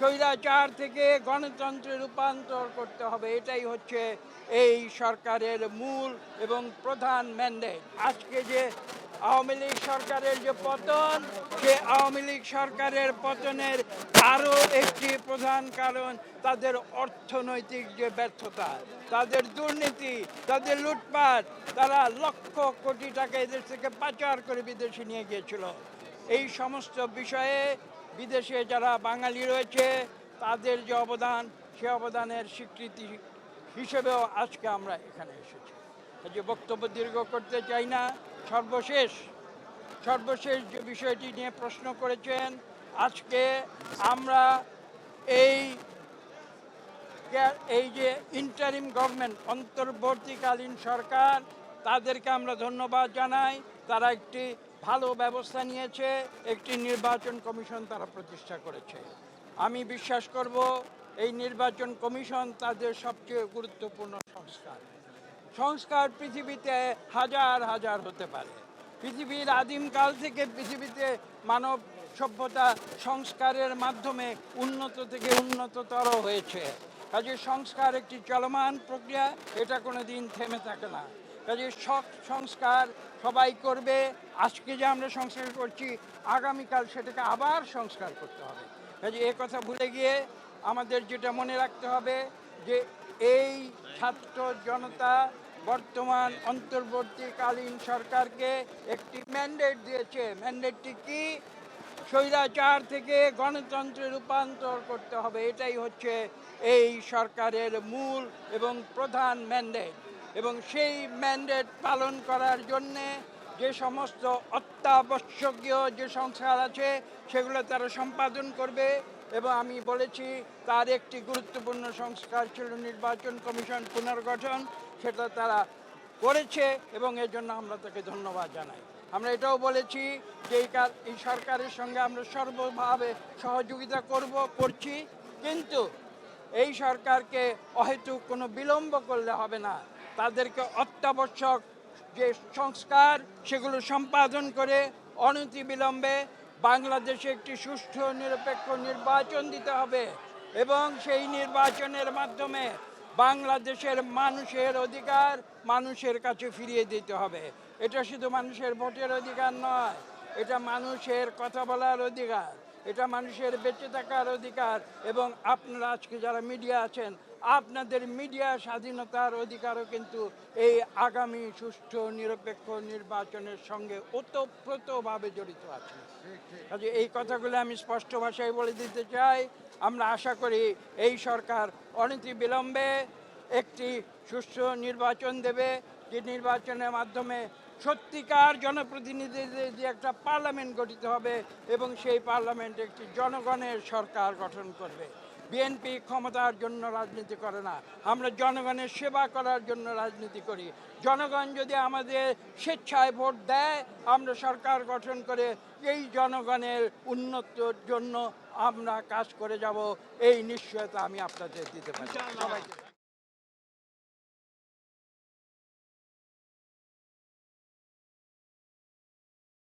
স্বৈরাচার থেকে গণতন্ত্রে রূপান্তর করতে হবে, এটাই হচ্ছে এই সরকারের মূল এবং প্রধান ম্যান্ডেট। আজকে যে আওয়ামী লীগ সরকারের যে পতন, সে আওয়ামী লীগ সরকারের পতনের আরও একটি প্রধান কারণ তাদের অর্থনৈতিক যে ব্যর্থতা, তাদের দুর্নীতি, তাদের লুটপাট। তারা লক্ষ কোটি টাকা এদেশ থেকে পাচার করে বিদেশে নিয়ে গিয়েছিল। এই সমস্ত বিষয়ে বিদেশে যারা বাঙালি রয়েছে তাদের যে অবদান, সে অবদানের স্বীকৃতি হিসেবেও আজকে আমরা এখানে এসেছি। যে বক্তব্য দীর্ঘ করতে চাই না, সর্বশেষ যে বিষয়টি নিয়ে প্রশ্ন করেছেন, আজকে আমরা এই যে ইন্টারিম গভর্নমেন্ট, অন্তর্বর্তীকালীন সরকার, তাদেরকে আমরা ধন্যবাদ জানাই। তারা একটি ভালো ব্যবস্থা নিয়েছে, একটি নির্বাচন কমিশন তারা প্রতিষ্ঠা করেছে। আমি বিশ্বাস করব এই নির্বাচন কমিশন তাদের সবচেয়ে গুরুত্বপূর্ণ সংস্কার পৃথিবীতে হাজার হাজার হতে পারে। পৃথিবীর আদিমকাল থেকে পৃথিবীতে মানব সভ্যতা সংস্কারের মাধ্যমে উন্নত থেকে উন্নততর হয়েছে। কাজে সংস্কার একটি চলমান প্রক্রিয়া, এটা কোনো দিন থেমে থাকে না। কাজে সংস্কার সবাই করবে। আজকে যে আমরা সংস্কার করছি, আগামীকাল সেটাকে আবার সংস্কার করতে হবে। কাজে এ কথা ভুলে গিয়ে আমাদের যেটা মনে রাখতে হবে যে এই ছাত্র জনতা বর্তমান অন্তর্বর্তীকালীন সরকারকে একটি ম্যান্ডেট দিয়েছে। ম্যান্ডেটটি কি? স্বৈরাচার থেকে গণতন্ত্রে রূপান্তর করতে হবে, এটাই হচ্ছে এই সরকারের মূল এবং প্রধান ম্যান্ডেট। এবং সেই ম্যান্ডেট পালন করার জন্যে যে সমস্ত অত্যাবশ্যকীয় যে সংস্কার আছে সেগুলো তারা সম্পাদন করবে। এবং আমি বলেছি তার একটি গুরুত্বপূর্ণ সংস্কার ছিল নির্বাচন কমিশন পুনর্গঠন, সেটা তারা করেছে এবং এর জন্য আমরা তাকে ধন্যবাদ জানাই। আমরা এটাও বলেছি যে এই সরকারের সঙ্গে আমরা সর্বভাবে সহযোগিতা করছি, কিন্তু এই সরকারকে অহেতুক কোনো বিলম্ব করলে হবে না। তাদেরকে অত্যাবশ্যক যে সংস্কার সেগুলো সম্পাদন করে অনতিবিলম্বে বাংলাদেশে একটি সুষ্ঠু নিরপেক্ষ নির্বাচন দিতে হবে এবং সেই নির্বাচনের মাধ্যমে বাংলাদেশের মানুষের অধিকার মানুষের কাছে ফিরিয়ে দিতে হবে। এটা শুধু মানুষের ভোটের অধিকার নয়, এটা মানুষের কথা বলার অধিকার, এটা মানুষের বেঁচে থাকার অধিকার। এবং আপনারা আজকে যারা মিডিয়া আছেন, আপনাদের মিডিয়া স্বাধীনতার অধিকারও কিন্তু এই আগামী সুষ্ঠু নিরপেক্ষ নির্বাচনের সঙ্গে ওতপ্রোতভাবে জড়িত আছে। কাজে এই কথাগুলো আমি স্পষ্ট ভাষায় বলে দিতে চাই। আমরা আশা করি এই সরকার অনতিবিলম্বে একটি সুষ্ঠু নির্বাচন দেবে, যে নির্বাচনের মাধ্যমে সত্যিকার জনপ্রতিনিধিদের যে একটা পার্লামেন্ট গঠিত হবে এবং সেই পার্লামেন্ট একটি জনগণের সরকার গঠন করবে। বিএনপি ক্ষমতার জন্য রাজনীতি করে না, আমরা জনগণের সেবা করার জন্য রাজনীতি করি। জনগণ যদি আমাদের স্বেচ্ছায় ভোট দেয়, আমরা সরকার গঠন করে এই জনগণের উন্নতির জন্য আমরা কাজ করে যাব, এই নিশ্চয়তা আমি আপনাদের দিতে পারি। সবাইকে